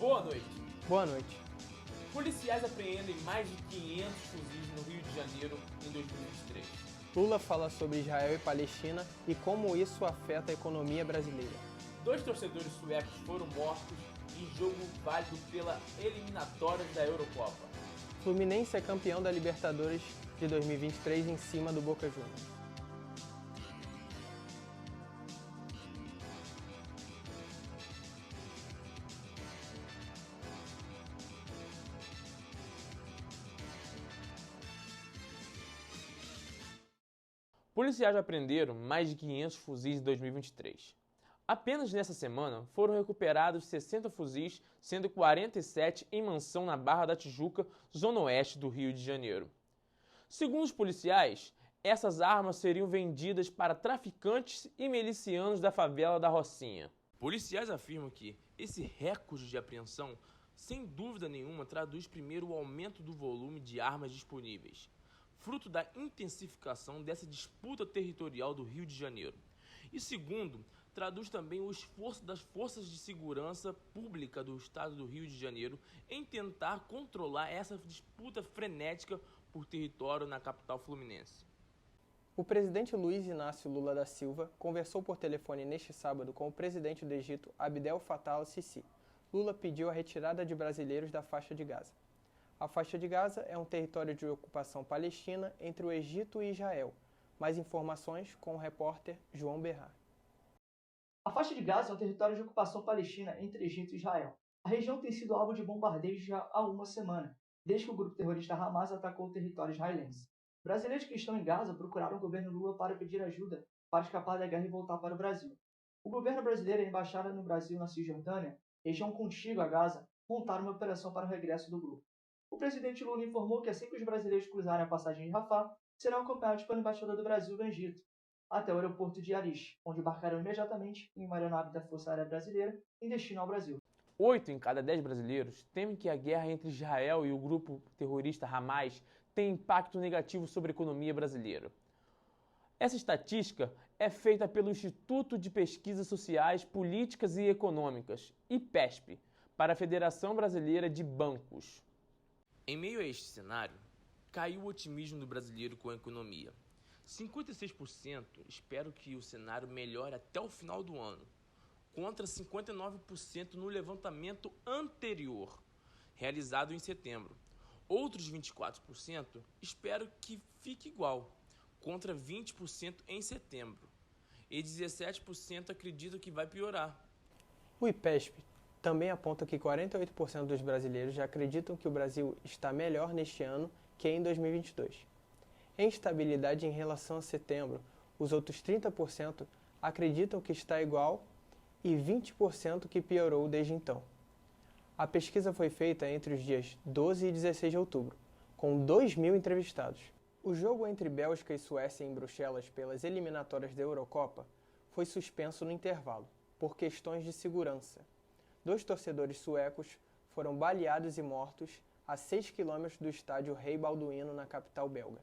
Boa noite. Boa noite. Policiais apreendem mais de 500 fuzis no Rio de Janeiro em 2023. Lula fala sobre Israel e Palestina e como isso afeta a economia brasileira. 2 torcedores suecos foram mortos em jogo válido pela eliminatória da Eurocopa. Fluminense é campeão da Libertadores de 2023 em cima do Boca Juniors. Policiais apreenderam mais de 500 fuzis em 2023. Apenas nessa semana foram recuperados 60 fuzis, sendo 47 em mansão na Barra da Tijuca, zona oeste do Rio de Janeiro. Segundo os policiais, essas armas seriam vendidas para traficantes e milicianos da favela da Rocinha. Policiais afirmam que esse recorde de apreensão, sem dúvida nenhuma, traduz primeiro o aumento do volume de armas disponíveis, fruto da intensificação dessa disputa territorial do Rio de Janeiro. E segundo, traduz também o esforço das forças de segurança pública do estado do Rio de Janeiro em tentar controlar essa disputa frenética por território na capital fluminense. O presidente Luiz Inácio Lula da Silva conversou por telefone neste sábado com o presidente do Egito, Abdel Fattah al-Sisi. Lula pediu a retirada de brasileiros da faixa de Gaza. A faixa de Gaza é um território de ocupação palestina entre o Egito e Israel. Mais informações com o repórter João Berrar. A faixa de Gaza é um território de ocupação palestina entre Egito e Israel. A região tem sido alvo de bombardeios já há uma semana, desde que o grupo terrorista Hamas atacou o território israelense. Brasileiros que estão em Gaza procuraram o governo Lula para pedir ajuda para escapar da guerra e voltar para o Brasil. O governo brasileiro e a embaixada no Brasil na Cisjordânia, região contígua a Gaza, montaram uma operação para o regresso do grupo. O presidente Lula informou que assim que os brasileiros cruzarem a passagem de Rafah, serão acompanhados pela embaixada do Brasil no Egito, até o aeroporto de Arish, onde embarcarão imediatamente em uma aeronave da Força Aérea Brasileira em destino ao Brasil. 8 em cada 10 brasileiros temem que a guerra entre Israel e o grupo terrorista Hamas tenha impacto negativo sobre a economia brasileira. Essa estatística é feita pelo Instituto de Pesquisas Sociais, Políticas e Econômicas, IPESP, para a Federação Brasileira de Bancos. Em meio a este cenário, caiu o otimismo do brasileiro com a economia. 56% esperam que o cenário melhore até o final do ano, contra 59% no levantamento anterior, realizado em setembro. Outros 24% esperam que fique igual, contra 20% em setembro, e 17% acreditam que vai piorar. O IPESP também aponta que 48% dos brasileiros já acreditam que o Brasil está melhor neste ano que em 2022. Em estabilidade em relação a setembro, os outros 30% acreditam que está igual e 20% que piorou desde então. A pesquisa foi feita entre os dias 12 e 16 de outubro, com 2.000 entrevistados. O jogo entre Bélgica e Suécia em Bruxelas pelas eliminatórias da Eurocopa foi suspenso no intervalo, por questões de segurança. 2 torcedores suecos foram baleados e mortos a 6 quilômetros do estádio Rei Balduino, na capital belga.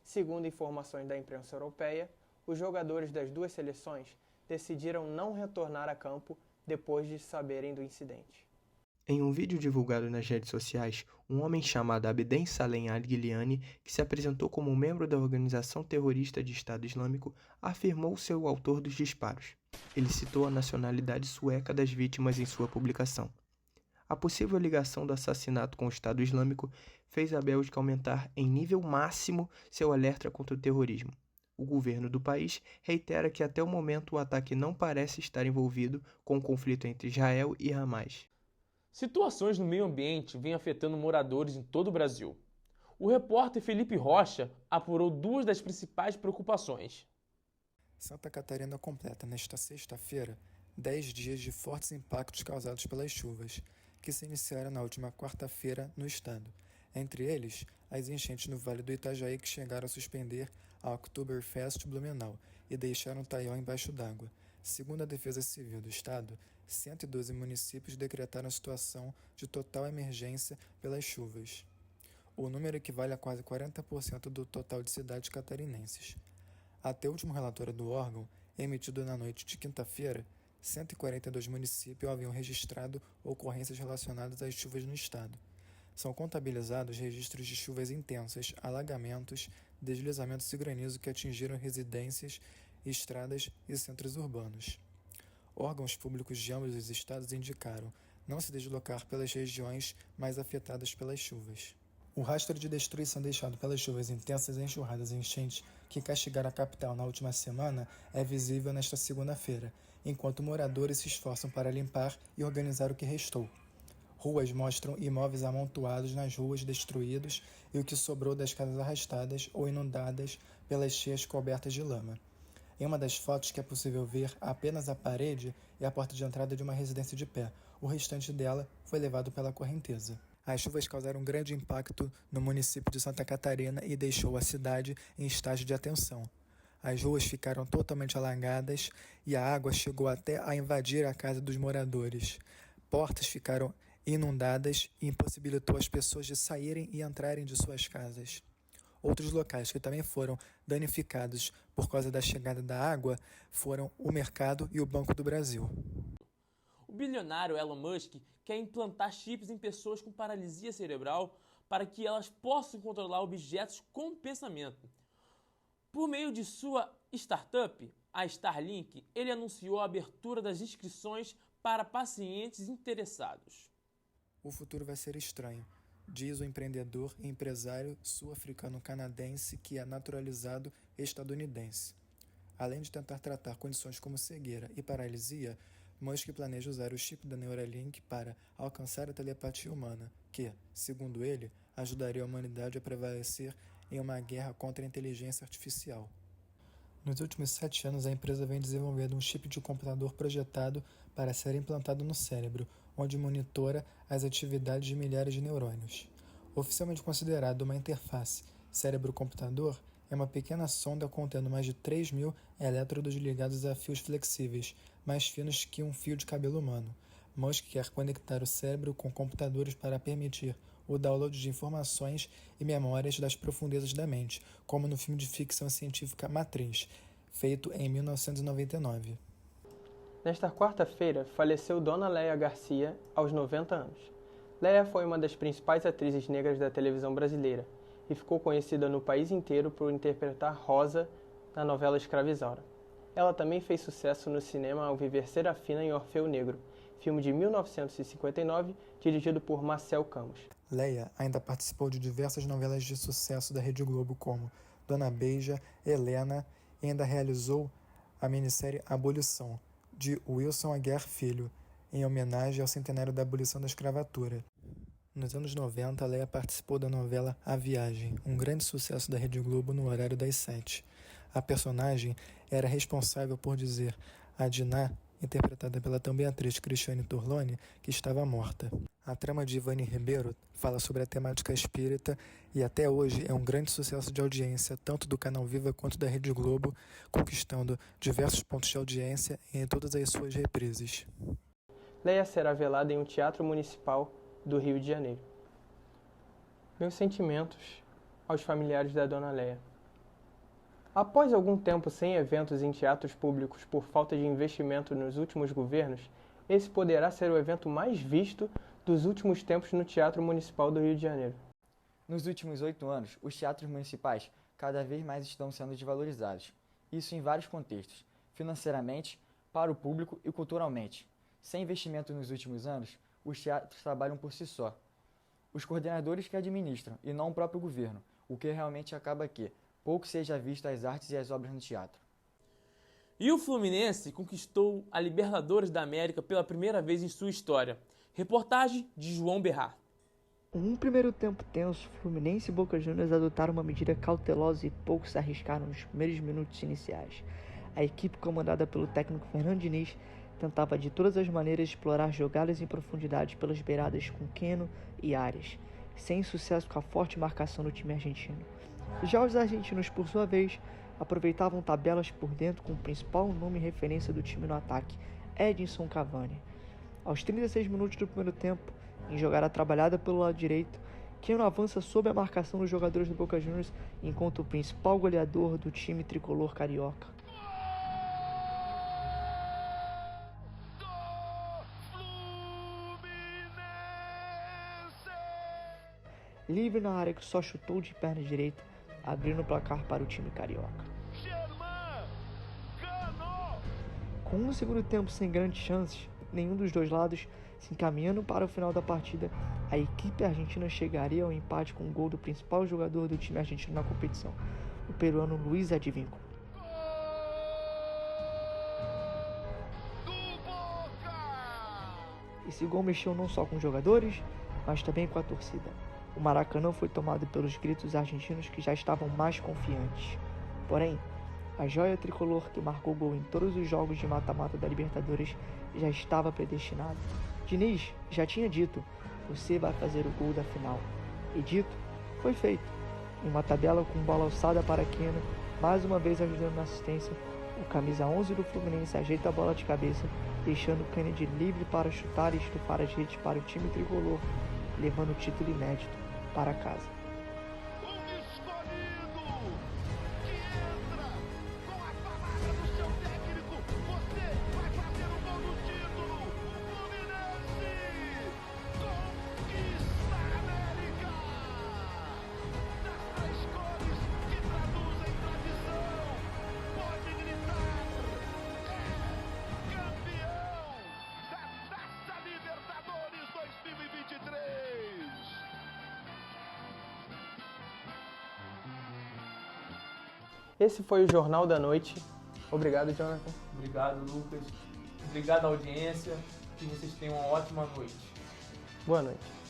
Segundo informações da imprensa europeia, os jogadores das 2 seleções decidiram não retornar a campo depois de saberem do incidente. Em um vídeo divulgado nas redes sociais, um homem chamado Abdel Salem al-Guiliani, que se apresentou como um membro da organização terrorista de Estado Islâmico, afirmou ser o autor dos disparos. Ele citou a nacionalidade sueca das vítimas em sua publicação. A possível ligação do assassinato com o Estado Islâmico fez a Bélgica aumentar em nível máximo seu alerta contra o terrorismo. O governo do país reitera que até o momento o ataque não parece estar envolvido com o conflito entre Israel e Hamas. Situações no meio ambiente vêm afetando moradores em todo o Brasil. O repórter Felipe Rocha apurou 2 das principais preocupações. Santa Catarina completa nesta sexta-feira 10 dias de fortes impactos causados pelas chuvas, que se iniciaram na última quarta-feira no estado. Entre eles, as enchentes no Vale do Itajaí, que chegaram a suspender a Oktoberfest Blumenau e deixaram Taió embaixo d'água. Segundo a Defesa Civil do Estado, 112 municípios decretaram a situação de total emergência pelas chuvas. O número equivale a quase 40% do total de cidades catarinenses. Até o último relatório do órgão, emitido na noite de quinta-feira, 142 municípios haviam registrado ocorrências relacionadas às chuvas no estado. São contabilizados registros de chuvas intensas, alagamentos, deslizamentos e granizo que atingiram residências, estradas e centros urbanos. Órgãos públicos de ambos os estados indicaram não se deslocar pelas regiões mais afetadas pelas chuvas. O rastro de destruição deixado pelas chuvas intensas, enxurradas e enchentes que castigaram a capital na última semana é visível nesta segunda-feira, enquanto moradores se esforçam para limpar e organizar o que restou. Ruas mostram imóveis amontoados nas ruas destruídos e o que sobrou das casas arrastadas ou inundadas pelas cheias cobertas de lama. Em uma das fotos que é possível ver apenas a parede e a porta de entrada de uma residência de pé. O restante dela foi levado pela correnteza. As chuvas causaram um grande impacto no município de Santa Catarina e deixou a cidade em estágio de atenção. As ruas ficaram totalmente alagadas e a água chegou até a invadir a casa dos moradores. Portas ficaram inundadas e impossibilitou as pessoas de saírem e entrarem de suas casas. Outros locais que também foram danificados por causa da chegada da água foram o mercado e o Banco do Brasil. O bilionário Elon Musk quer implantar chips em pessoas com paralisia cerebral para que elas possam controlar objetos com pensamento. Por meio de sua startup, a Starlink, ele anunciou a abertura das inscrições para pacientes interessados. O futuro vai ser estranho, diz o empreendedor e empresário sul-africano-canadense que é naturalizado estadunidense. Além de tentar tratar condições como cegueira e paralisia, Musk planeja usar o chip da Neuralink para alcançar a telepatia humana, que, segundo ele, ajudaria a humanidade a prevalecer em uma guerra contra a inteligência artificial. Nos últimos 7 anos, a empresa vem desenvolvendo um chip de computador projetado para ser implantado no cérebro, onde monitora as atividades de milhares de neurônios. Oficialmente considerado uma interface cérebro-computador, é uma pequena sonda contendo mais de 3.000 elétrodos ligados a fios flexíveis, mais finos que um fio de cabelo humano. Musk quer conectar o cérebro com computadores para permitir o download de informações e memórias das profundezas da mente, como no filme de ficção científica Matrix, feito em 1999. Nesta quarta-feira, faleceu Dona Léia Garcia, aos 90 anos. Léia foi uma das principais atrizes negras da televisão brasileira e ficou conhecida no país inteiro por interpretar Rosa na novela Escravizaura. Ela também fez sucesso no cinema ao viver Serafina em Orfeu Negro, filme de 1959, dirigido por Marcel Campos. Léia ainda participou de diversas novelas de sucesso da Rede Globo, como Dona Beija, Helena, e ainda realizou a minissérie Abolição, de Wilson Aguiar Filho, em homenagem ao centenário da abolição da escravatura. Nos anos 90, Léia participou da novela A Viagem, um grande sucesso da Rede Globo no horário das 7. A personagem era responsável por dizer a Diná, interpretada pela também atriz Cristiane Torlone, que estava morta. A trama de Ivani Ribeiro fala sobre a temática espírita e até hoje é um grande sucesso de audiência, tanto do Canal Viva quanto da Rede Globo, conquistando diversos pontos de audiência em todas as suas reprises. Léia será velada em um teatro municipal do Rio de Janeiro. Meus sentimentos aos familiares da Dona Léia. Após algum tempo sem eventos em teatros públicos por falta de investimento nos últimos governos, esse poderá ser o evento mais visto dos últimos tempos no Teatro Municipal do Rio de Janeiro. Nos últimos 8 anos, os teatros municipais cada vez mais estão sendo desvalorizados. Isso em vários contextos, financeiramente, para o público e culturalmente. Sem investimento nos últimos anos, os teatros trabalham por si só. Os coordenadores que administram, e não o próprio governo, o que realmente acaba que pouco seja visto as artes e as obras no teatro. E o Fluminense conquistou a Libertadores da América pela primeira vez em sua história. Reportagem de João Berrar. Um primeiro tempo tenso, Fluminense e Boca Juniors adotaram uma medida cautelosa e poucos se arriscaram nos primeiros minutos iniciais. A equipe comandada pelo técnico Fernando Diniz tentava de todas as maneiras explorar jogadas em profundidade pelas beiradas com Keno e Arias, sem sucesso com a forte marcação do time argentino. Já os argentinos, por sua vez, aproveitavam tabelas por dentro com o principal nome e referência do time no ataque, Edinson Cavani. Aos 36 minutos do primeiro tempo, em jogada trabalhada pelo lado direito, Keno avança sob a marcação dos jogadores do Boca Juniors, enquanto o principal goleador do time tricolor carioca livre na área que só chutou de perna direita, abrindo o placar para o time carioca. Com um segundo tempo sem grandes chances, nenhum dos dois lados se encaminhando para o final da partida, a equipe argentina chegaria ao empate com o gol do principal jogador do time argentino na competição, o peruano Luiz Advíncula. Esse gol mexeu não só com os jogadores, mas também com a torcida. O Maracanã foi tomado pelos gritos argentinos que já estavam mais confiantes. Porém, a joia tricolor que marcou gol em todos os jogos de mata-mata da Libertadores já estava predestinada. Diniz já tinha dito: você vai fazer o gol da final. E dito, foi feito. Em uma tabela com bola alçada para Keno, mais uma vez ajudando na assistência, o camisa 11 do Fluminense ajeita a bola de cabeça, deixando Kennedy livre para chutar e estufar as redes para o time tricolor, levando o título inédito para casa. Esse foi o Jornal da Noite. Obrigado, Jonathan. Obrigado, Lucas. Obrigado, audiência. Que vocês tenham uma ótima noite. Boa noite.